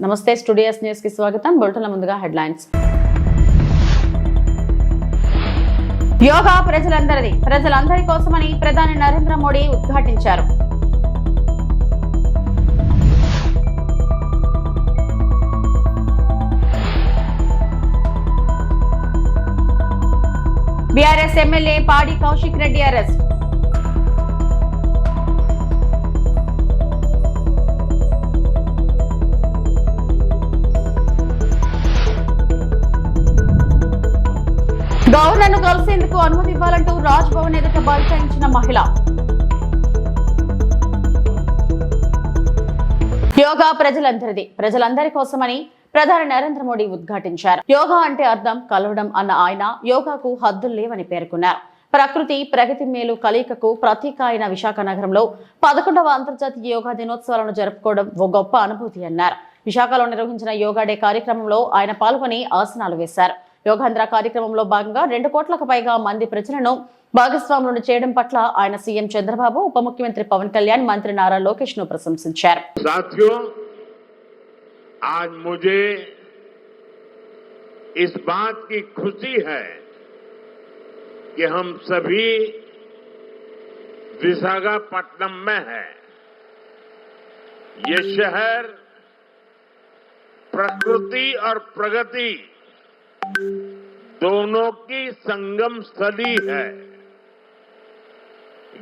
నమస్తే studios news కి స్వాగతం. బులెటిన్ల ముందుగా హెడ్లైన్స్. యోగా ప్రజలందరి కోసమని ప్రధాని నరేంద్ర మోడీ ఉద్ఘాటించారు. బీఆర్ఎస్ ఎమ్మెల్యే పాడి కౌశిక్ రెడ్డి అరెస్ట్. గవర్నర్ను కలిసేందుకు అనుమతి ఇవ్వాలంటూ రాజ్ భవన్ ఎదుట బైఠాయించిన మహిళ. యోగా ప్రజలందరి కోసమని ప్రధాని నరేంద్ర మోడీ ఉద్ఘాటించారు. యోగా అంటే అర్థం కలవడం అన్న ఆయన యోగాకు హద్దులు లేవని పేర్కొన్నారు. ప్రకృతి ప్రగతి మేలు కలయికకు ప్రతీక అయిన విశాఖ నగరంలో 11వ అంతర్జాతీయ యోగా దినోత్సవాలను జరుపుకోవడం ఓ గొప్ప అనుభూతి అన్నారు. విశాఖలో నిర్వహించిన యోగా డే కార్యక్రమంలో ఆయన పాల్గొని ఆసనాలు వేశారు. యోగాంధ్ర కార్యక్రమంలో భాగంగా 2 కోట్లకు పైగా మంది ప్రజలను భాగస్వాములను చేయడం పట్ల ఆయన సీఎం చంద్రబాబు, ఉప ముఖ్యమంత్రి పవన్ కళ్యాణ్, మంత్రి నారా లోకేష్ ను ప్రశంసించారు. आज मुझे इस बात की खुशी है कि हम सभी विशाखापट्टनम में हैं। ये शहर प्रकृति और प्रगति दोनों की संगम स्थली है।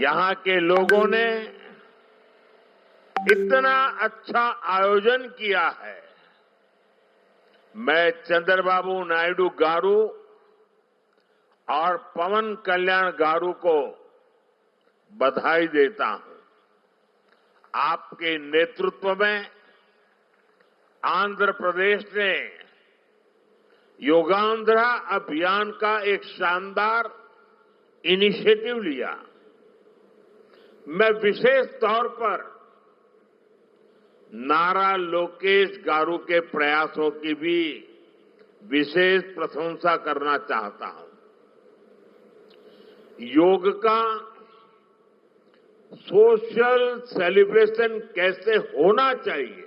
यहां के लोगों ने इतना अच्छा आयोजन किया है। मैं चंद्रबाबू नायडू गारू और पवन कल्याण गारू को बधाई देता हूं। आपके नेतृत्व में आंध्र प्रदेश ने योगांध्रा अभियान का एक शानदार इनिशिएटिव लिया। मैं विशेष तौर पर नारा लोकेश गारू के प्रयासों की भी विशेष प्रशंसा करना चाहता हूं। योग का सोशल सेलिब्रेशन कैसे होना चाहिए,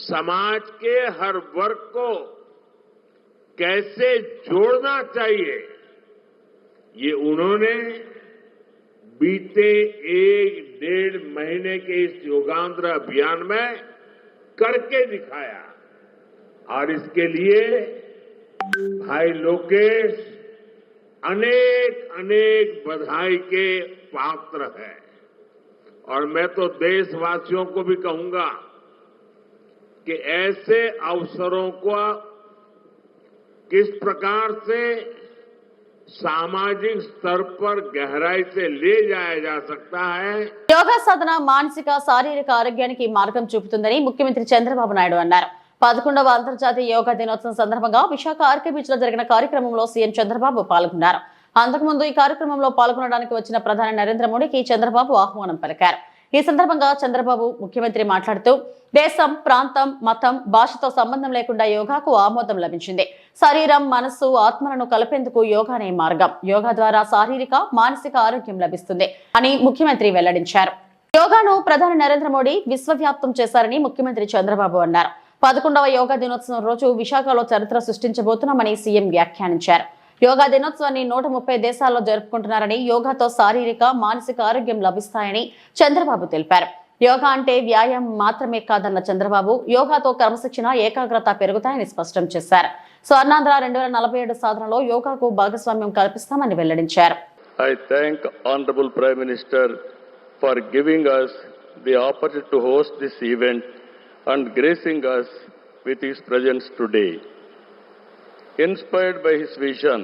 समाज के हर वर्ग को कैसे जोड़ना चाहिए, ये उन्होंने बीते 1-1.5 महीने के इस योगांध्र अभियान में करके दिखाया। और इसके लिए भाई लोकेश अनेक बधाई के पात्र है। और मैं तो देशवासियों को भी कहूंगा कि ऐसे अवसरों को किस प्रकार से सामाजिक स्तर पर गहराई से ले जाया जा सकता है. యోగా సాధన మానసిక శారీరక ఆరోగ్యానికి మార్గం చూపుతుందని ముఖ్యమంత్రి చంద్రబాబు నాయుడు అన్నారు. 11వ అంతర్జాతీయ యోగా దినోత్సవం సందర్భంగా విశాఖ ఆర్కే బీచ్ లో జరిగిన కార్యక్రమంలో సీఎం చంద్రబాబు పాల్గొన్నారు. అంతకుముందు ఈ కార్యక్రమంలో పాల్గొనడానికి వచ్చిన ప్రధాని నరేంద్ర మోడీకి చంద్రబాబు ఆహ్వానం పలికారు. ఈ సందర్భంగా చంద్రబాబు ముఖ్యమంత్రి మాట్లాడుతూ దేశం, ప్రాంతం, మతం, భాషతో సంబంధం లేకుండా యోగాకు ఆమోదం లభించింది. శరీరం, మనస్సు, ఆత్మలను కలిపేందుకు యోగానే మార్గం. యోగా ద్వారా శారీరక, మానసిక ఆరోగ్యం లభిస్తుంది అని ముఖ్యమంత్రి వెల్లడించారు. యోగాను ప్రధాని నరేంద్ర మోడీ విశ్వవ్యాప్తం చేశారని ముఖ్యమంత్రి చంద్రబాబు అన్నారు. 11వ యోగా దినోత్సవం రోజు విశాఖలో చరిత్ర సృష్టించబోతున్నామని సీఎం వ్యాఖ్యానించారు. యోగా దినోత్సవాన్ని 130 దేశాల్లో జరుపుకుంటున్నారని, యోగాతో శారీరక, మానసిక ఆరోగ్యం లభిస్తాయని చంద్రబాబు తెలిపారు. యోగా అంటే వ్యాయామం మాత్రమే కాదన్న చంద్రబాబు యోగాతో క్రమశిక్షణ, ఏకాగ్రత పెరుగుతాయని స్పష్టం చేశారు. స్వర్ణాంధ్ర 2047 సాధనలో యోగాకు భాగస్వామ్యం కల్పిస్తామని వెల్లడించారు. I thank Honorable Prime Minister for giving us the opportunity to host this event and gracing us with his presence today. Inspired by his vision,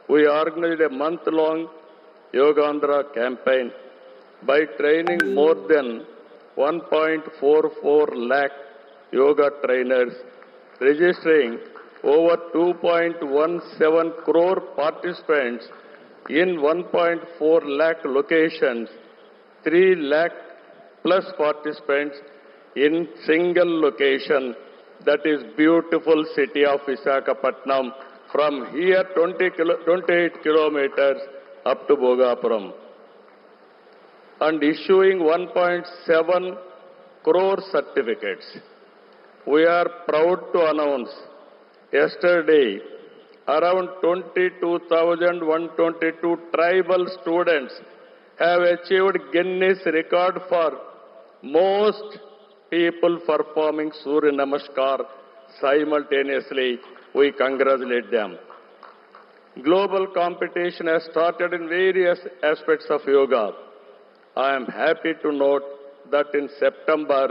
we organized a month-long Yogaandhra campaign by training more than 1.44 lakh yoga trainers, registering over 2.17 crore participants in 1.4 lakh locations, 3 lakh plus participants in single location, that is beautiful city of Visakhapatnam. From here 28 kilometers up to Bhogapuram, and issuing 1.7 crore certificates. we are proud to announce yesterday around 22,122 tribal students have achieved Guinness record for most people performing Surya Namaskar simultaneously. We congratulate them. Global competition has started in various aspects of yoga. I am happy to note that in September,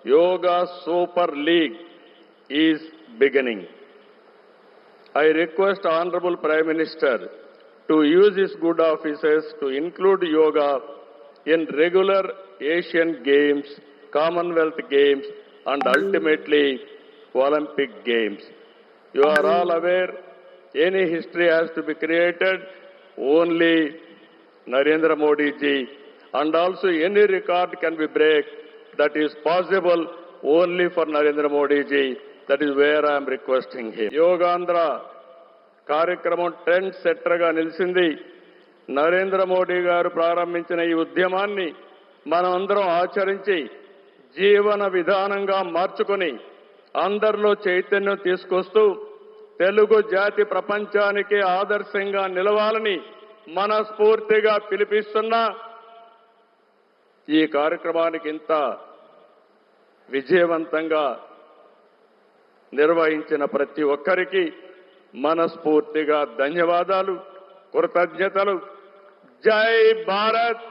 Yoga Super League is beginning. I request Honorable Prime Minister to use his good offices to include yoga in regular Asian Games, Commonwealth Games, and ultimately Olympic Games. You are all aware, any history has to be created, only Narendra Modi ji, and also any record can be break. That is possible only for Narendra Modi ji. That is where I am requesting him. Yogandhra కార్యక్రమం trend సెట్టర్గా నిలిచింది. నరేంద్ర మోడీ గారు ప్రారంభించిన ఈ ఉద్యమాన్ని మనం అందరం ఆచరించి జీవన విధానంగా మార్చుకొని అందరిలో చైతన్యం తీసుకొస్తూ తెలుగు జాతి ప్రపంచానికి ఆదర్శంగా నిలవాలని మనస్ఫూర్తిగా పిలిపిస్తున్నా. ఈ కార్యక్రమానికి ఇంత విజయవంతంగా నిర్వహించిన ప్రతి ఒక్కరికి మనస్ఫూర్తిగా ధన్యవాదాలు, కృతజ్ఞతలు. జై భారత్,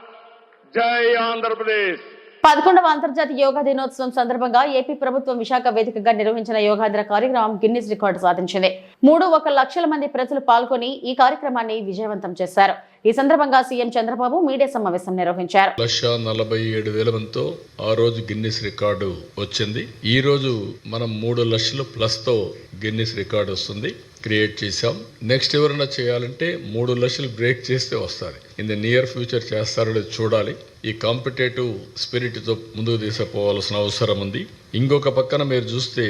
జై ఆంధ్రప్రదేశ్. 11వ అంతర్జాతీయ యోగా దినోత్సవం సందర్భంగా ఏపీ ప్రభుత్వం విశాఖ వేదికగా నిర్వహించిన యోగాంధ్ర కార్యక్రమం గిన్నిస్ రికార్డు సాధించింది. 3.1 లక్షల మంది ప్రజలు పాల్గొని ఈ కార్యక్రమాన్ని విజయవంతం చేశారు. ఈ సందర్భంగా సీఎం చంద్రబాబు మీడియా సమావేశం నిర్వహించారు. 1,47,000 మందితో ఆ రోజు గిన్నిస్ రికార్డు వచ్చింది. ఈ రోజు మనం 3 లక్షలు ప్లస్ తో గిన్నిస్ రికార్డు వస్తుంది, క్రియేట్ చేశాం. నెక్స్ట్ ఎవరైనా చేయాలంటే 3 లక్షలు బ్రేక్ చేస్తే వస్తుంది. ఇన్ ది నియర్ ఫ్యూచర్ చేస్తారో చూడాలి. ఈ కాంపిటేటివ్ స్పిరిట్ తో ముందుకు తీసుకుపోవాల్సిన అవసరం ఉంది. ఇంకొక పక్కన మీరు చూస్తే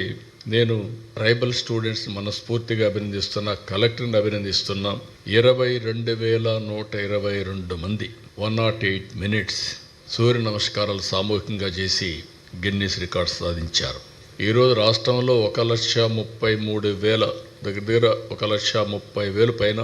నేను ట్రైబల్ స్టూడెంట్స్ మనస్ఫూర్తిగా అభినందిస్తున్నా, కలెక్టర్ని అభినందిస్తున్నాం. 22,122 మంది 108 minutes సూర్య నమస్కారాలు సామూహికంగా చేసి గిన్నిస్ రికార్డ్ సాధించారు. ఈరోజు రాష్ట్రంలో 1,33,000 దగ్గర 1,30,000 పైన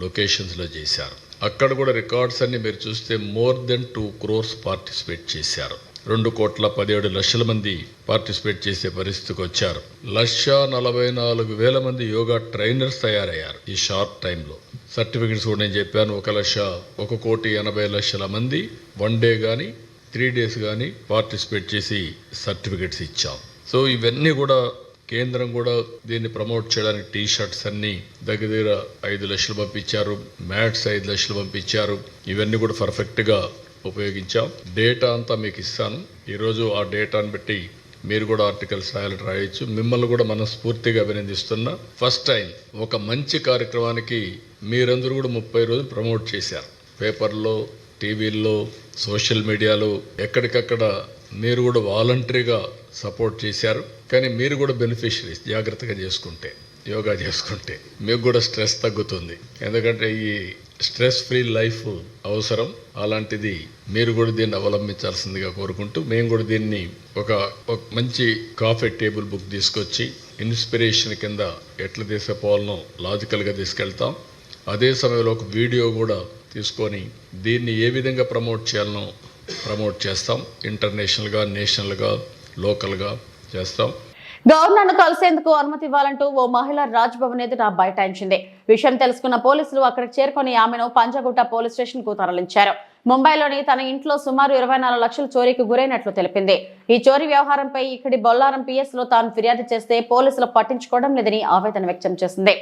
లొకేషన్స్లో చేశారు. అక్కడ కూడా రికార్డ్స్ అన్ని మీరు చూస్తే మోర్ దెన్ 2 crores పార్టిసిపేట్ చేశారు. 2,17,00,000 మంది పార్టిసిపేట్ చేసే పరిస్థితికి వచ్చారు. 1,44,000 మంది యోగా ట్రైనర్స్ తయారయ్యారు ఈ షార్ట్ టైంలో. సర్టిఫికెట్స్ కూడా నేను చెప్పాను, 1,80,00,000 మంది 1 day కానీ 3 days కానీ పార్టిసిపేట్ చేసి సర్టిఫికెట్స్ ఇచ్చాం. సో ఇవన్నీ కూడా కేంద్రం కూడా దీన్ని ప్రమోట్ చేయడానికి టీ షర్ట్స్ అన్ని దగ్గర 5 లక్షలు పంపించారు, మ్యాట్స్ 5 లక్షలు పంపించారు. ఇవన్నీ కూడా పర్ఫెక్ట్గా ఉపయోగించాం. డేటా అంతా మీకు ఇస్తాను. ఈరోజు ఆ డేటాను బట్టి మీరు కూడా ఆర్టికల్స్ రాయొచ్చు. మిమ్మల్ని కూడా మనస్ఫూర్తిగా అభినందిస్తున్నా. ఫస్ట్ టైం ఒక మంచి కార్యక్రమానికి మీరందరూ కూడా 30 రోజులు ప్రమోట్ చేశారు. పేపర్లో, టీవీల్లో, సోషల్ మీడియాలో ఎక్కడికక్కడ మీరు కూడా వాలంటరీగా సపోర్ట్ చేశారు. కానీ మీరు కూడా బెనిఫిషరీస్. జాగ్రత్తగా చేసుకుంటే, యోగా చేసుకుంటే మీకు కూడా స్ట్రెస్ తగ్గుతుంది. ఎందుకంటే ఈ స్ట్రెస్ ఫ్రీ లైఫ్ అవసరం. అలాంటిది మీరు కూడా దీన్ని అవలంబించాల్సిందిగా కోరుకుంటూ, మేము కూడా దీన్ని ఒక మంచి కాఫీ టేబుల్ బుక్ తీసుకొచ్చి ఇన్స్పిరేషన్ కింద ఎట్లా తీసుకుపోవాలనో లాజికల్గా తీసుకెళ్తాం. అదే సమయంలో ఒక వీడియో కూడా తీసుకొని దీన్ని ఏ విధంగా ప్రమోట్ చేయాలనో ప్రమోట్ చేస్తాం. ఇంటర్నేషనల్గా, నేషనల్గా, లోకల్గా చేస్తాం. గవర్నర్ను కలిసేందుకు అనుమతి ఇవ్వాలంటూ ఓ మహిళ రాజ్భవన్ ఎదుట బైఠాయించింది. విషయం తెలుసుకున్న పోలీసులు అక్కడికి చేరుకొని ఆమెను పంజాగుట్ట పోలీస్ స్టేషన్ కు తరలించారు. ముంబైలోని తన ఇంట్లో సుమారు 24 లక్షల చోరీకి గురైనట్లు తెలిపింది. ఈ చోరీ వ్యవహారంపై ఇక్కడి బొల్లారం పిఎస్ లో తాను ఫిర్యాదు చేస్తే పోలీసులు పట్టించుకోవడం లేదని ఆవేదన వ్యక్తం చేసింది.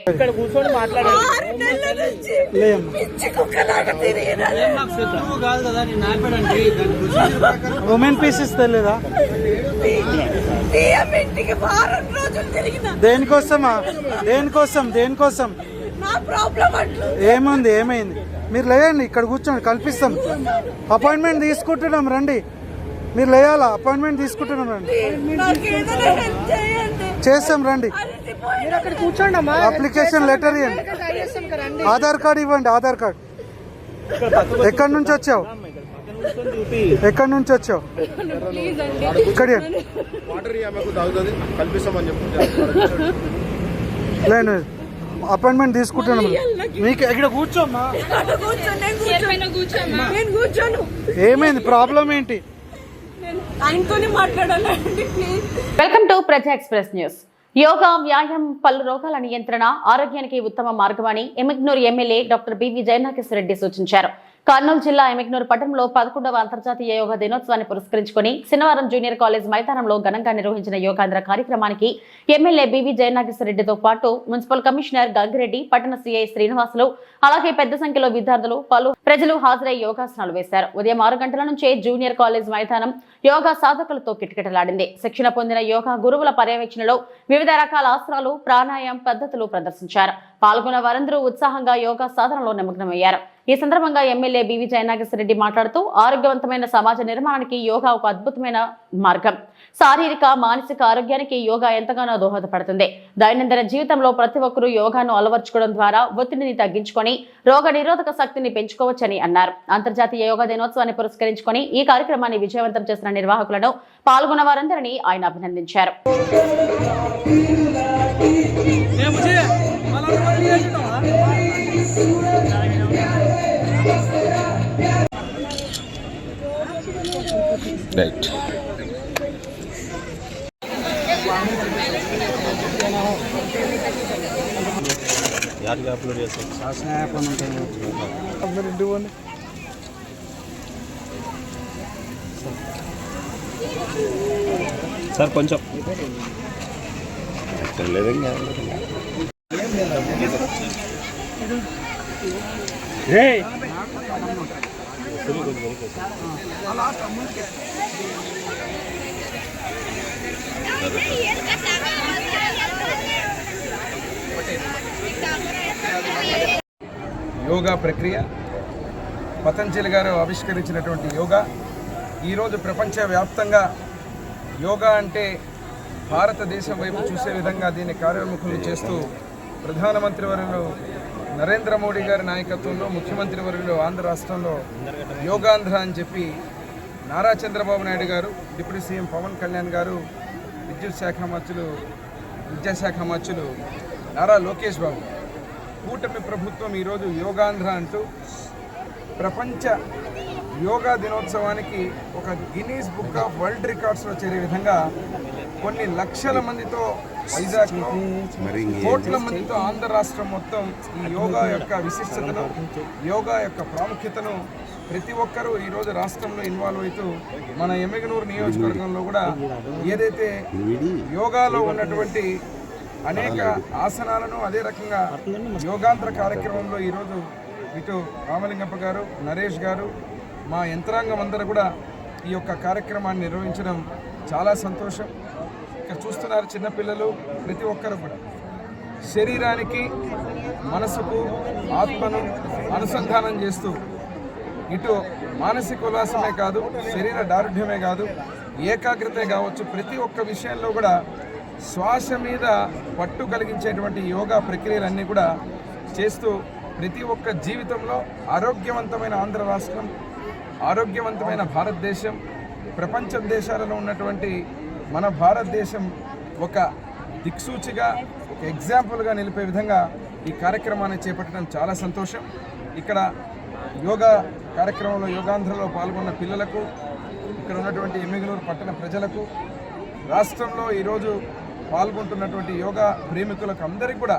దేనికోసం ఏముంది, ఏమైంది? మీరు లేయండి, ఇక్కడ కూర్చోండి, కల్పిస్తాం. అపాయింట్మెంట్ తీసుకుంటున్నాం, రండి. మీరు లేయాలా? అపాయింట్మెంట్ తీసుకుంటున్నాం, రండి. చేస్తాం, రండి. అప్లికేషన్ లెటర్ ఇవ్వండి, ఆధార్ కార్డు ఇవ్వండి. ఆధార్ కార్డు. ఎక్కడి నుంచి వచ్చావు? ఎక్కడి నుంచి వచ్చావు? ఇక్కడ లేదు అపాయింట్మెంట్ తీసుకుంటున్నాను. మీకు ఇక్కడ కూర్చోమ్మా. ఏమైంది, ప్రాబ్లం ఏంటి? Welcome to Praja express news. Yoga వ్యాయామం పలు రోగాల నియంత్రణ ఆరోగ్యానికి ఉత్తమ మార్గమని ఎమ్మిగ్నూరు ఎమ్మెల్యే డాక్టర్ బివి జయనాగేశ్వర రెడ్డి సూచించారు. కర్నూలు జిల్లా ఎమ్మిగ్నూరు పట్టణంలో 11వ అంతర్జాతీయ యోగా దినోత్సవాన్ని పురస్కరించుకుని శనివారం జూనియర్ కాలేజ్ మైదానంలో ఘనంగా నిర్వహించిన యోగాంధ్ర కార్యక్రమానికి ఎమ్మెల్యే బివి జయనాగేశ్వర రెడ్డితో పాటు మున్సిపల్ కమిషనర్ గంగిరెడ్డి, పట్టణ సిఐ శ్రీనివాసులు, అలాగే పెద్ద సంఖ్యలో విద్యార్థులు, పలు ప్రజలు హాజరై యోగాసనాలు వేశారు. ఉదయం 6 గంటల నుంచే జూనియర్ కాలేజ్ మైదానం యోగా సాధకులతో కిటకిటలాడింది. శిక్షణ పొందిన యోగా గురువుల పర్యవేక్షణలో వివిధ రకాల ఆసనాలు, ప్రాణాయామ పద్ధతులు ప్రదర్శించారు. పాల్గొన్న వారందరూ ఉత్సాహంగా యోగా సాధనలో నిమగ్నమయ్యారు. ఈ సందర్భంగా ఎమ్మెల్యే బివి జయనాగేశ్వర రెడ్డి మాట్లాడుతూ ఆరోగ్యవంతమైన సమాజ నిర్మాణానికి యోగా ఒక అద్భుతమైన మార్గం. శారీరక, మానసిక ఆరోగ్యానికి యోగా ఎంతగానో దోహదపడుతుంది. దైనందిన జీవితంలో ప్రతి ఒక్కరూ యోగాను అలవర్చుకోవడం ద్వారా ఒత్తిడిని తగ్గించుకొని రోగ నిరోధక శక్తిని పెంచుకోవచ్చని అన్నారు. అంతర్జాతీయ యోగా దినోత్సవాన్ని పురస్కరించుకొని ఈ కార్యక్రమాన్ని విజయవంతం చేసిన నిర్వాహకులను, పాల్గొన్న వారందరినీ ఆయన అభినందించారు. రైట్. యాడ్గా అప్లోడ్ చేస్తాం. సార్ కొంచెం లేదండి. యోగా ప్రక్రియ పతంజలి గారు ఆవిష్కరించినటువంటి యోగా ఈరోజు ప్రపంచవ్యాప్తంగా యోగా అంటే భారతదేశం వైపు చూసే విధంగా దీన్ని కార్యోన్ముఖులు చేస్తూ ప్రధానమంత్రి వర్యులు నరేంద్ర మోడీ గారి నాయకత్వంలో, ముఖ్యమంత్రి వర్యులు ఆంధ్ర రాష్ట్రంలో యోగాంధ్ర అని చెప్పి నారా చంద్రబాబు నాయుడు గారు, డిప్యూటీ సీఎం పవన్ కళ్యాణ్ గారు, విద్యాశాఖ మంత్రులు నారా లోకేష్ బాబు, కూటమి ప్రభుత్వం ఈరోజు యోగాంధ్ర అంటూ ప్రపంచ యోగా దినోత్సవానికి ఒక గిన్నీస్ బుక్ ఆఫ్ వరల్డ్ రికార్డ్స్లో చేరే విధంగా కొన్ని లక్షల మందితో వైజాగ్లో, కోట్ల మందితో ఆంధ్ర రాష్ట్రం మొత్తం ఈ యోగా యొక్క విశిష్టతను, యోగా యొక్క ప్రాముఖ్యతను ప్రతి ఒక్కరూ ఈరోజు రాష్ట్రంలో ఇన్వాల్వ్ అవుతూ మన ఎమ్మిగనూరు నియోజకవర్గంలో కూడా ఏదైతే యోగాలో ఉన్నటువంటి అనేక ఆసనాలను, అదే రకంగా యోగాంధ్ర కార్యక్రమంలో ఈరోజు ఇటు రామలింగప్ప గారు, నరేష్ గారు, మా యంత్రాంగం అందరూ కూడా ఈ యొక్క కార్యక్రమాన్ని నిర్వహించడం చాలా సంతోషం. ఇక్కడ చూస్తున్నారు చిన్నపిల్లలు, ప్రతి ఒక్కరు కూడా శరీరానికి, మనసుకు, ఆత్మను అనుసంధానం చేస్తూ ఇటు మానసిక ఉల్లాసమే కాదు, శరీర దారుఢ్యమే కాదు, ఏకాగ్రతే కావచ్చు, ప్రతి ఒక్క విషయంలో కూడా శ్వాస మీద పట్టు కలిగించేటువంటి యోగా ప్రక్రియలన్నీ కూడా చేస్తూ ప్రతి ఒక్క జీవితంలో ఆరోగ్యవంతమైన ఆంధ్ర రాష్ట్రం, ఆరోగ్యవంతమైన భారతదేశం, ప్రపంచ దేశాలలో ఉన్నటువంటి మన భారతదేశం ఒక దిక్సూచిగా, ఒక ఎగ్జాంపుల్గా నిలిపే విధంగా ఈ కార్యక్రమాన్ని చేపట్టడం చాలా సంతోషం. ఇక్కడ యోగా కార్యక్రమంలో, యోగాంధ్రలో పాల్గొన్న పిల్లలకు, ఇక్కడ ఉన్నటువంటి ఎమ్మిగనూరు పట్టణ ప్రజలకు, రాష్ట్రంలో ఈరోజు పాల్గొంటున్నటువంటి యోగా ప్రేమికులకు అందరికీ కూడా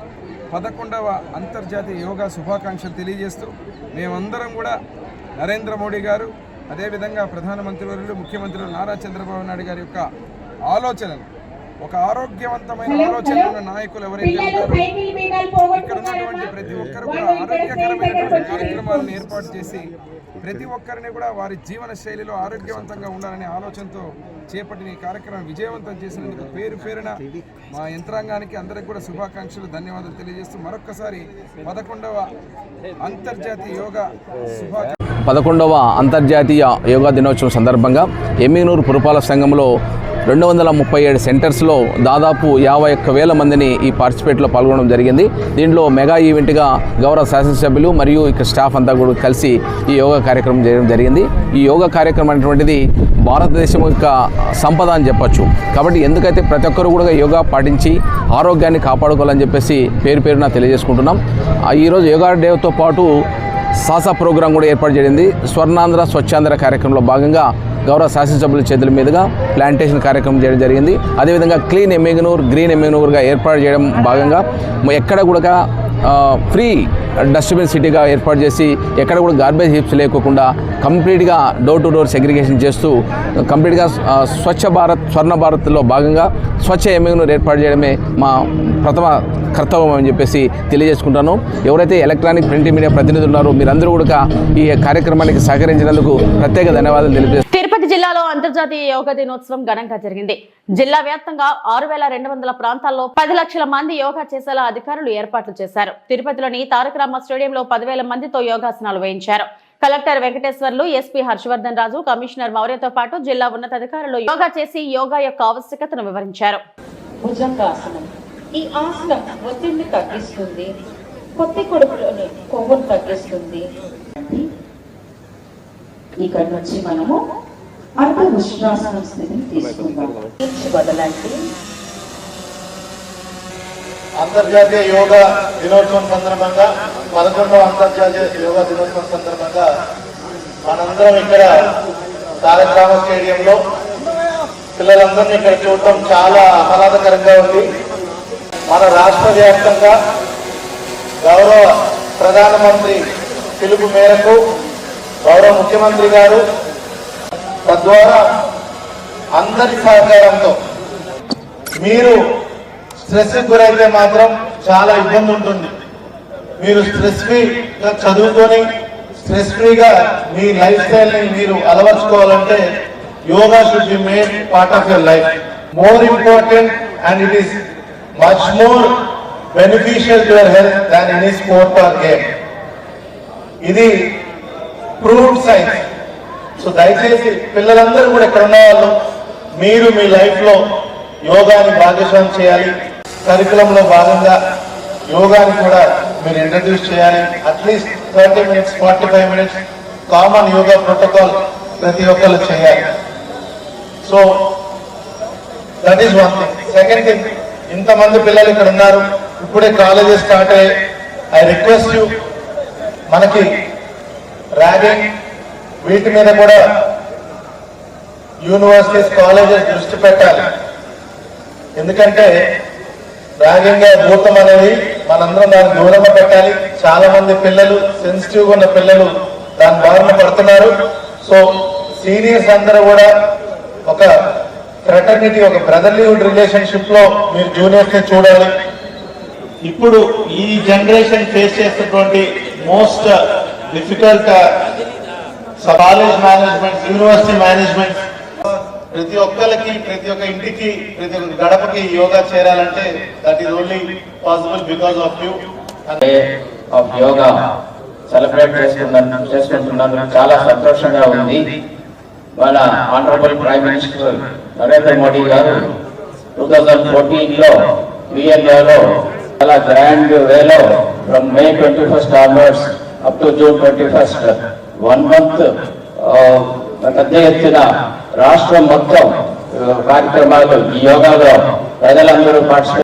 11వ అంతర్జాతీయ యోగా శుభాకాంక్షలు తెలియజేస్తూ మేమందరం కూడా నరేంద్ర మోడీ గారు, అదేవిధంగా ప్రధానమంత్రి వర్యులు, ముఖ్యమంత్రులు నారా చంద్రబాబు నాయుడు గారి యొక్క ఆలోచనలు, ఒక ఆరోగ్యవంతమైన ఆలోచన ఉన్న నాయకులు ఎవరైతే ఉంటారో ఇక్కడ ఉన్నటువంటి ప్రతి ఒక్కరు కూడా ఆరోగ్యకరమైనటువంటి కార్యక్రమాలను ఏర్పాటు చేసి ప్రతి ఒక్కరిని కూడా వారి జీవన శైలిలో ఆరోగ్యవంతంగా ఉండాలనే ఆలోచనతో చేపట్టిన ఈ కార్యక్రమం విజయవంతం చేసినందుకు పేరు పేరున మా యంత్రాంగానికి అందరికీ కూడా శుభాకాంక్షలు, ధన్యవాదాలు తెలియజేస్తూ మరొక్కసారి 11వ అంతర్జాతీయ యోగా 11వ అంతర్జాతీయ యోగా దినోత్సవం సందర్భంగా ఎమ్మిగనూరు పురపాలక సంఘంలో 237 సెంటర్స్లో దాదాపు 51,000 మందిని ఈ పార్టిసిపేట్లో పాల్గొనడం జరిగింది. దీంట్లో మెగా ఈవెంట్గా గౌరవ శాసనసభ్యులు మరియు ఇక్కడ స్టాఫ్ అంతా కూడా కలిసి ఈ యోగా కార్యక్రమం చేయడం జరిగింది. ఈ యోగా కార్యక్రమం అనేటువంటిది భారతదేశం యొక్క సంపద అని చెప్పొచ్చు. కాబట్టి ఎందుకైతే ప్రతి ఒక్కరు కూడా యోగా పాటించి ఆరోగ్యాన్ని కాపాడుకోవాలని చెప్పేసి పేరున తెలియజేసుకుంటున్నాం. ఈరోజు యోగా డేతో పాటు సాసా ప్రోగ్రాం కూడా ఏర్పాటు చేయండి. స్వర్ణాంధ్ర స్వచ్ఛాంధ్ర కార్యక్రమంలో భాగంగా గౌరవ శాసనసభ్యుల చేతుల మీదుగా ప్లాంటేషన్ కార్యక్రమం చేయడం జరిగింది. అదేవిధంగా క్లీన్ ఎమ్మెగనూర్, గ్రీన్ ఎమ్మెగనూర్గా ఏర్పాటు చేయడం భాగంగా ఎక్కడ కూడా ఫ్రీ డస్ట్బిన్ సిటీగా ఏర్పాటు చేసి ఎక్కడ కూడా గార్బేజ్ హీప్స్ లేకోకుండా కంప్లీట్గా డోర్ టు డోర్ సెగ్రిగేషన్ చేస్తూ కంప్లీట్గా స్వచ్ఛ భారత్, స్వర్ణ భారత్లో భాగంగా స్వచ్ఛ ఎమ్మెగనూర్ ఏర్పాటు చేయడమే మా ప్రథమ కర్తవ్యం అని చెప్పేసి తెలియజేసుకుంటాను. ఎవరైతే ఎలక్ట్రానిక్ ప్రింట్ మీడియా ప్రతినిధులు ఉన్నారో మీరందరూ కూడా ఈ కార్యక్రమానికి సహకరించినందుకు ప్రత్యేక ధన్యవాదాలు తెలియజేస్తున్నాను. తిరుపతి జిల్లాలో అంతర్జాతీయ యోగా దినోత్సవం ఘనంగా జరిగింది. జిల్లా వ్యాప్తంగా 6,200 ప్రాంతాల్లో 10 లక్షల మంది యోగా చేసేలా అధికారులు ఏర్పాట్లు చేశారు. తిరుపతిలోని తారక రామ స్టేడియంలో 10,000 మందితో యోగాసనాలు వేయించారు. కలెక్టర్ వెంకటేశ్వర్లు, ఎస్పీ హర్షవర్ధన్ రాజు, కమిషనర్ మౌర్యతో పాటు జిల్లా ఉన్నతాధికారులు యోగా చేసి యోగా యొక్క ఆవశ్యకతను వివరించారు. భుజంగాసనం ఈ ఆసనం ఒత్తిడిని తగ్గిస్తుంది, పొత్తి కడుపులోని కొవ్వును తగ్గిస్తుంది. ఇక్కడ నుంచి మనము అర్ధ ఉష్ణాసనం స్థితిని తీసుకుందాం. వదలండి. అంతర్జాతీయ యోగా దినోత్సవం సందర్భంగా 11వ అంతర్జాతీయ యోగా దినోత్సవం సందర్భంగా మనందరం ఇక్కడ తారక రామ స్టేడియంలో పిల్లలందరినీ ఇక్కడ చూడటం చాలా ఆహ్లాదకరంగా ఉంది. మన రాష్ట్ర వ్యాప్తంగా గౌరవ ప్రధానమంత్రి పిలుపు మేరకు గౌరవ ముఖ్యమంత్రి గారు తద్వారా అందరి సహకారంతో మీరు స్ట్రెస్ గురైతే మాత్రం చాలా ఇబ్బంది ఉంటుంది. మీరు స్ట్రెస్ ఫ్రీగా చదువుకొని స్ట్రెస్ ఫ్రీగా మీ లైఫ్ స్టైల్ ని మీరు అలవర్చుకోవాలంటే yoga should be made part of your life. More important and it is much more beneficial to your health than any sport or game. ఇది ప్రూవ్డ్ సైన్స్. సో దయచేసి పిల్లలందరూ కూడా ఇక్కడ ఉన్న వాళ్ళు మీరు మీ లైఫ్ లో యోగాని భాగస్వామ్యం చేయాలి. కరికులంలో భాగంగా యోగాని కూడా మీరు ఇంట్రడ్యూస్ చేయాలి. At least 30 minutes 45 minutes common yoga protocol ప్రతి ఒక్కరు చేయాలి. So that is one thing. Second thing, ఇంతమంది పిల్లలు ఇక్కడ ఉన్నారు, ఇప్పుడే కాలేజెస్ స్టార్ట్ అయ్యాయి. ఐ రిక్వెస్ట్ యూ, మనకి ర్యాగింగ్ వీటి మీద కూడా యూనివర్సిటీస్, కాలేజెస్ దృష్టి పెట్టాలి. ఎందుకంటే ర్యాగింగ్ భూతం అనేది మనందరం దాన్ని దూరంగా పెట్టాలి. చాలా మంది పిల్లలు, సెన్సిటివ్గా ఉన్న పిల్లలు దాని బారిన పడుతున్నారు. సో సీనియర్స్ అందరూ కూడా ఒక ఫ్రెటర్నిటీ, ఒక బ్రదర్లీహుడ్ రిలేషన్షిప్ లో మీరు జూనియర్స్ ని చూడాలి. ఇప్పుడు ఈ జనరేషన్ ఫేస్ చేసేటువంటి most difficult college management, university management, ప్రతి ఒక్కరికి, ప్రతి ఒక్క ఇంటికి, ప్రతి ఒక్క గడపకి యోగా చేరాలంటే that is only possible because of you. Of yoga celebrate చేసుకుంటున్నందుకు చాలా సంతోషంగా ఉంది. మన honourable prime minister Narendra Modi గారు 2014లో వియన్నాలో చాలా గ్రాండ్ వేలో from May 21st onwards up to June 21st 1 month పెద్ద ఎత్తున రాష్ట్రం మొత్తం కార్యక్రమాలు ఈ యోగాలో ప్రజలందరూ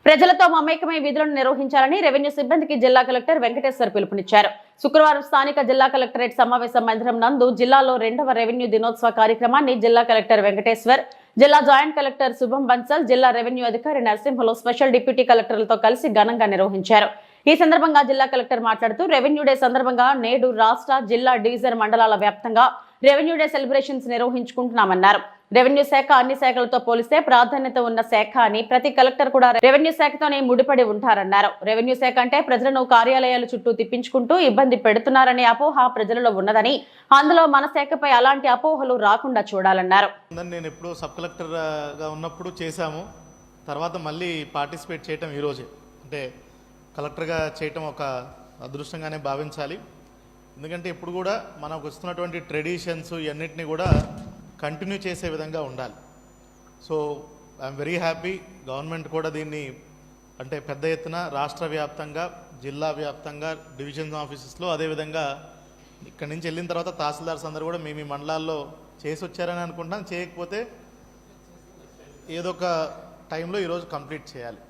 ప్రజలతో మమేకమై విధులను నిర్వహించాలని రెవెన్యూ సిబ్బందికి జిల్లా కలెక్టర్ వెంకటేశ్వర్ పిలుపునిచ్చారు. శుక్రవారం స్థానిక జిల్లా కలెక్టరేట్ సమావేశ మందిరం నందు జిల్లాలో 2వ రెవెన్యూ దినోత్సవ కార్యక్రమాన్ని జిల్లా కలెక్టర్ వెంకటేశ్వర్, జిల్లా జాయింట్ కలెక్టర్ శుభం బన్సల్, జిల్లా రెవెన్యూ అధికారి నరసింహలో స్పెషల్ డిప్యూటీ కలెక్టర్లతో కలిసి ఘనంగా నిర్వహించారు. ఈ సందర్భంగా జిల్లా కలెక్టర్ మాట్లాడుతూ రెవెన్యూ డే సందర్భంగా నేడు రాష్ట్ర, జిల్లా, డివిజన్ మండలాల వ్యాప్తంగా రెవెన్యూ డే సెలబ్రేషన్స్ నిర్వహించుకుంటున్నామన్నారు. రెవెన్యూ శాఖ అన్ని శాఖలతో పోలిస్తే ప్రాధాన్యత ఉన్న శాఖ అని, ప్రతి కలెక్టర్ కూడా రెవెన్యూ శాఖతోనే ముడిపడి ఉంటారన్నారు. రెవెన్యూ శాఖ అంటే ప్రజలను కార్యాలయాల చుట్టూ తిప్పించుకుంటూ ఇబ్బంది పెడుతున్నారనే అపోహ ప్రజలలో ఉన్నదని, అందులో మన శాఖపై అలాంటి అపోహలు రాకుండా చూడాలన్నారు. నేను ఎప్పుడో సబ్ కలెక్టర్గా ఉన్నప్పుడు చేశాము, తర్వాత మళ్ళీ పార్టిసిపేట్ చేయటం ఈరోజే, అంటే కలెక్టర్గా చేయటం ఒక అదృష్టంగానే భావించాలి. ఎందుకంటే ఇప్పుడు కూడా మనకు వస్తున్నటువంటి ట్రెడిషన్స్ ఇవన్నిటిని కూడా కంటిన్యూ చేసే విధంగా ఉండాలి. So I'm very happy. Government కూడా దీన్ని అంటే పెద్ద ఎత్తున రాష్ట్ర వ్యాప్తంగా, జిల్లా వ్యాప్తంగా, డివిజన్ ఆఫీసెస్లో, అదేవిధంగా ఇక్కడి నుంచి వెళ్ళిన తర్వాత తహసీల్దార్స్ అందరూ కూడా మీ మండలాల్లో చేసి వచ్చారని అనుకుంటున్నాను. చేయకపోతే ఏదో ఒక టైంలో ఈరోజు కంప్లీట్ చేయాలి.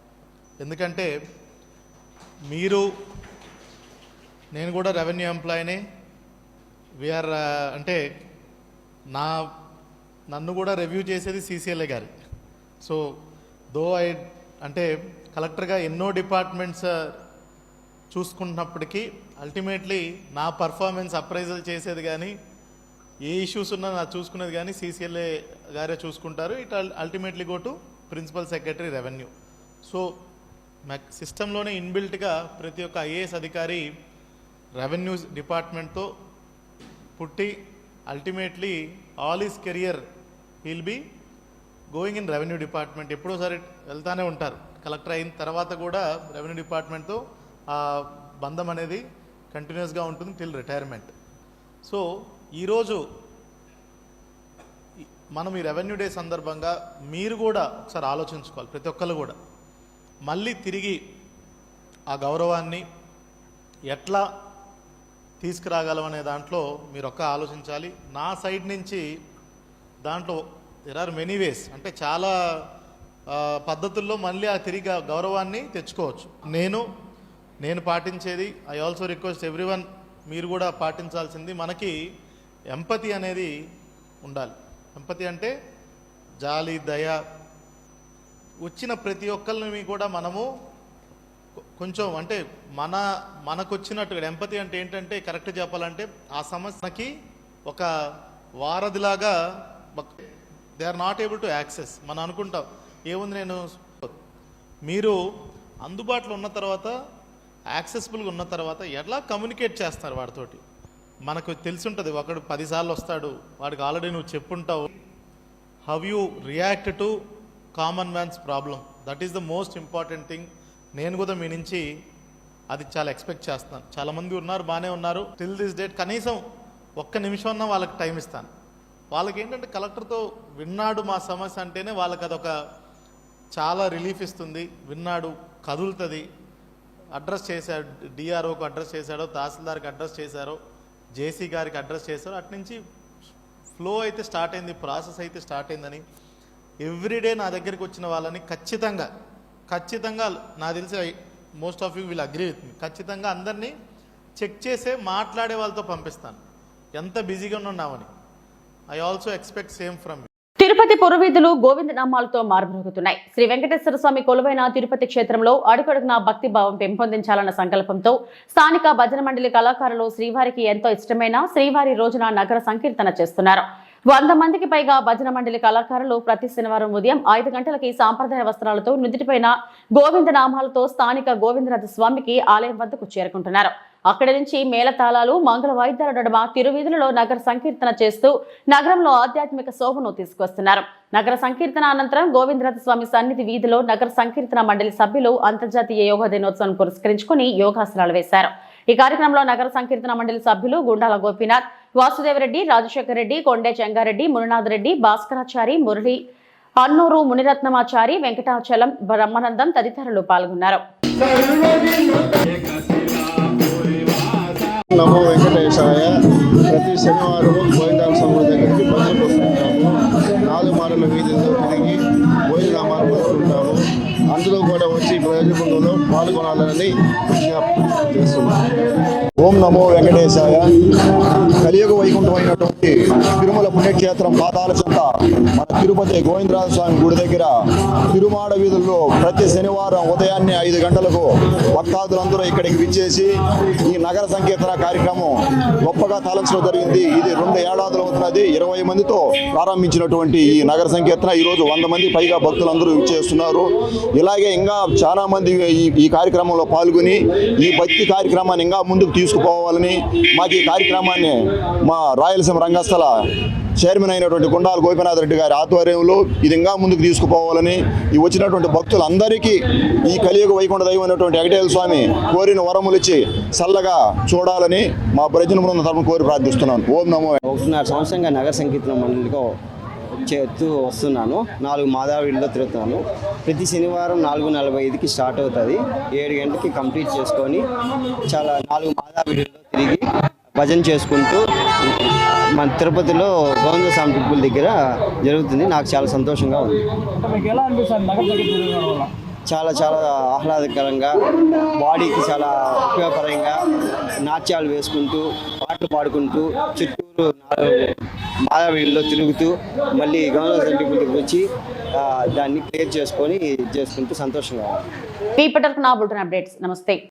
ఎందుకంటే నేను కూడా రెవెన్యూ ఎంప్లాయీనే. వీఆర్ అంటే నన్ను కూడా రివ్యూ చేసేది CCLA గారి. సో అంటే కలెక్టర్గా ఎన్నో డిపార్ట్మెంట్స్ చూసుకుంటున్నప్పటికీ అల్టిమేట్లీ నా పర్ఫార్మెన్స్ అప్రైజల్ చేసేది కానీ, ఏ ఇష్యూస్ ఉన్నా నా చూసుకునేది కానీ CCLA గారే చూసుకుంటారు. It ultimately go to principal secretary revenue. So సిస్టంలోనే ఇన్బిల్ట్గా ప్రతి ఒక్క IAS అధికారి రెవెన్యూ డిపార్ట్మెంట్తో పుట్టి ultimately all is career he'll be going in revenue department. ఎప్పుడోసారి వెళ్తానే ఉంటారు. కలెక్టర్ అయిన తర్వాత కూడా రెవెన్యూ డిపార్ట్మెంట్తో ఆ బంధం అనేది కంటిన్యూస్గా ఉంటుంది టిల్ రిటైర్మెంట్. సో ఈరోజు మనం ఈ రెవెన్యూ డే సందర్భంగా మీరు కూడా ఒకసారి ఆలోచించుకోవాలి. ప్రతి ఒక్కరు కూడా మళ్ళీ తిరిగి ఆ గౌరవాన్ని ఎట్లా తీసుకురాగలమనే దాంట్లో మీరు ఆలోచించాలి. నా సైడ్ నుంచి దాంట్లో దెర్ ఆర్ మెనీ వేస్, అంటే చాలా పద్ధతుల్లో మళ్ళీ ఆ తిరిగి గౌరవాన్ని తెచ్చుకోవచ్చు. నేను పాటించేది, ఐ ఆల్సో రిక్వెస్ట్ ఎవ్రీవన్, మీరు కూడా పాటించాల్సింది, మనకి ఎంపతి అనేది ఉండాలి. ఎంపతి అంటే జాలి, దయ. వచ్చిన ప్రతి ఒక్కరిని కూడా మనము కొంచెం అంటే మనకు వచ్చినట్టుగా ఎంపతి అంటే ఏంటంటే కరెక్ట్ చెప్పాలంటే ఆ సమస్యకి ఒక వారధిలాగా they are not able to access. మనం అనుకుంటాం ఏముంది, మీరు అందుబాటులో ఉన్న తర్వాత, యాక్సెసిబుల్గా ఉన్న తర్వాత ఎలా కమ్యూనికేట్ చేస్తున్నారు వాడితోటి మనకు తెలిసి ఉంటుంది. ఒకడు 10 సార్లు వస్తాడు, వాడికి ఆల్రెడీ నువ్వు చెప్పుంటావు. How you react to common man's problem, that is the most important thing. నేను కూడా మీ నుంచి అది చాలా ఎక్స్పెక్ట్ చేస్తున్నాను. చాలామంది ఉన్నారు, బాగానే ఉన్నారు. టిల్ దిస్ డేట్ కనీసం 1 నిమిషం వాళ్ళకి టైం ఇస్తాను. వాళ్ళకి ఏంటంటే కలెక్టర్తో విన్నాడు మా సమస్య అంటేనే వాళ్ళకి అదొక చాలా రిలీఫ్ ఇస్తుంది. విన్నాడు, కదులుతుంది. అడ్రస్ చేశాడు, డిఆర్ఓకి అడ్రస్ చేశాడో, తహసీల్దార్కి అడ్రస్ చేశారో, జేసీ గారికి అడ్రస్ చేశారో, అట్నుంచి ఫ్లో అయితే స్టార్ట్ అయింది, ప్రాసెస్ అయితే స్టార్ట్ అయిందని ఎవ్రీడే నా దగ్గరికి వచ్చిన వాళ్ళని ఖచ్చితంగా నాకు తెలిసి most of you will agree with me, ఖచ్చితంగా అందరినీ చెక్ చేసే మాట్లాడే వాళ్ళతో పంపిస్తాను, ఎంత బిజీగా ఉన్నామని. I also expect same from you. Tirupati పురవీధులు గోవింద నామాలతో మారుమరుగుతున్నాయి. శ్రీ వెంకటేశ్వర స్వామి కొలువైన తిరుపతి క్షేత్రంలో అడుగడుగునా భక్తి భావం పెంపొందించాలన్న సంకల్పంతో స్థానిక భజన మండలి కళాకారులు శ్రీవారికి ఎంతో ఇష్టమైన శ్రీవారి రోజున నగర సంకీర్తన చేస్తున్నారు. 100 మందికి పైగా భజన మండలి కళాకారులు ప్రతి శనివారం ఉదయం 5 గంటలకి సాంప్రదాయ వస్త్రాలతో నుదుటిపైన గోవింద నామాలతో స్థానిక గోవిందనాథ స్వామికి ఆలయం వద్దకు చేరుకుంటున్నారు. అక్కడి నుంచి మేళతాళాలు, మంగళ వాయిద్యాల నడుమ తిరువీధులలో నగర సంకీర్తన చేస్తూ నగరంలో ఆధ్యాత్మిక శోభను తీసుకొస్తున్నారు. నగర సంకీర్తన అనంతరం గోవిందనాథ స్వామి సన్నిధి వీధిలో నగర సంకీర్తన మండలి సభ్యులు అంతర్జాతీయ యోగా దినోత్సవం పురస్కరించుకుని యోగాసనాలు వేశారు. ఈ కార్యక్రమంలో నగర సంకీర్తన మండలి సభ్యులు గుండాల గోపీనాథ్, వాసుదేవరెడ్డి, రాజశేఖర్ రెడ్డి, కొండే చెంగారెడ్డి, మునినాథ్ రెడ్డి, భాస్కరాచారి, మురళి, అన్నూరు మునిరత్నమాచారి, వెంకటాచలం, బ్రహ్మానందం తదితరులు పాల్గొన్నారు. నమో వెంకటేశాయ. ప్రతి శనివారం గోవిందాల స్వామి దగ్గరికి భజనకు వస్తుంటాము. 4 మారుల వీధుల్లో తిరిగి భోజనామాలు వస్తుంటాము. అందులో కూడా వచ్చి ప్రయోజనంలో పాల్గొనాలని విజ్ఞప్తి చేస్తున్నాము. ఓం నమో వెంకటేశాయ. కలియుగ వైకుంఠమైనటువంటి తిరుమల పుణ్యక్షేత్రం పాదాల చెంత మన తిరుపతి గోవిందరాజ స్వామి గుడి దగ్గర తిరుమాడ వీధుల్లో ప్రతి శనివారం ఉదయాన్నే 5 గంటలకు భక్తాదులందరూ ఇక్కడికి విచ్చేసి ఈ నగర సంకీర్తన కార్యక్రమం గొప్పగా తలంచడం జరిగింది. ఇది 2 ఏడాదులు అవుతున్నది. 20 మందితో ప్రారంభించినటువంటి ఈ నగర సంకీర్తన ఈరోజు 100 మంది పైగా భక్తులందరూ విచ్చేస్తున్నారు. ఇలాగే ఇంకా చాలా మంది ఈ కార్యక్రమంలో పాల్గొని ఈ భక్తి కార్యక్రమాన్ని ఇంకా ముందుకు తీసుకుపోవాలని, మాకు ఈ కార్యక్రమాన్ని మా రాయలసీమ రంగస్థల చైర్మన్ అయినటువంటి గుండాల గోపీనాథ్ రెడ్డి గారి ఆధ్వర్యంలో ఇది ఇంకా ముందుకు తీసుకుపోవాలని, ఈ వచ్చినటువంటి భక్తులందరికీ ఈ కలియుగ వైకుంఠ దైవం అయినటువంటి వెంకటేశ్వర స్వామి కోరిన వరములు ఇచ్చి చల్లగా చూడాలని మా ప్రజల బృందం తరపున కోరి ప్రార్థిస్తున్నాను. ఓం నమో. 1.5 సంవత్సరంగా నగర సంకీర్తన మండలిలో చేస్తూ వస్తున్నాను. 4 మాదావీడిలో తిరుగుతున్నాను. ప్రతి శనివారం 4:45కి స్టార్ట్ అవుతుంది. 7 గంటలకి కంప్లీట్ చేసుకొని చాలా 4 మాదావీడిలో తిరిగి భజన చేసుకుంటూ మన తిరుపతిలో గోవింద స్వామి టెంపుల్ దగ్గర జరుగుతుంది. నాకు చాలా సంతోషంగా ఉంది. చాలా చాలా ఆహ్లాదకరంగా, బాడీకి చాలా ఉపయోగకరంగా నాట్యాలు వేసుకుంటూ పాటలు పాడుకుంటూ చుట్టూరు మాయావీడిలో తిరుగుతూ మళ్ళీ గోవింద స్వామి టెంపుల్ దగ్గర వచ్చి దాన్ని క్లియర్ చేసుకుంటూ సంతోషంగా ఉంది. అప్డేట్స్. నమస్తే.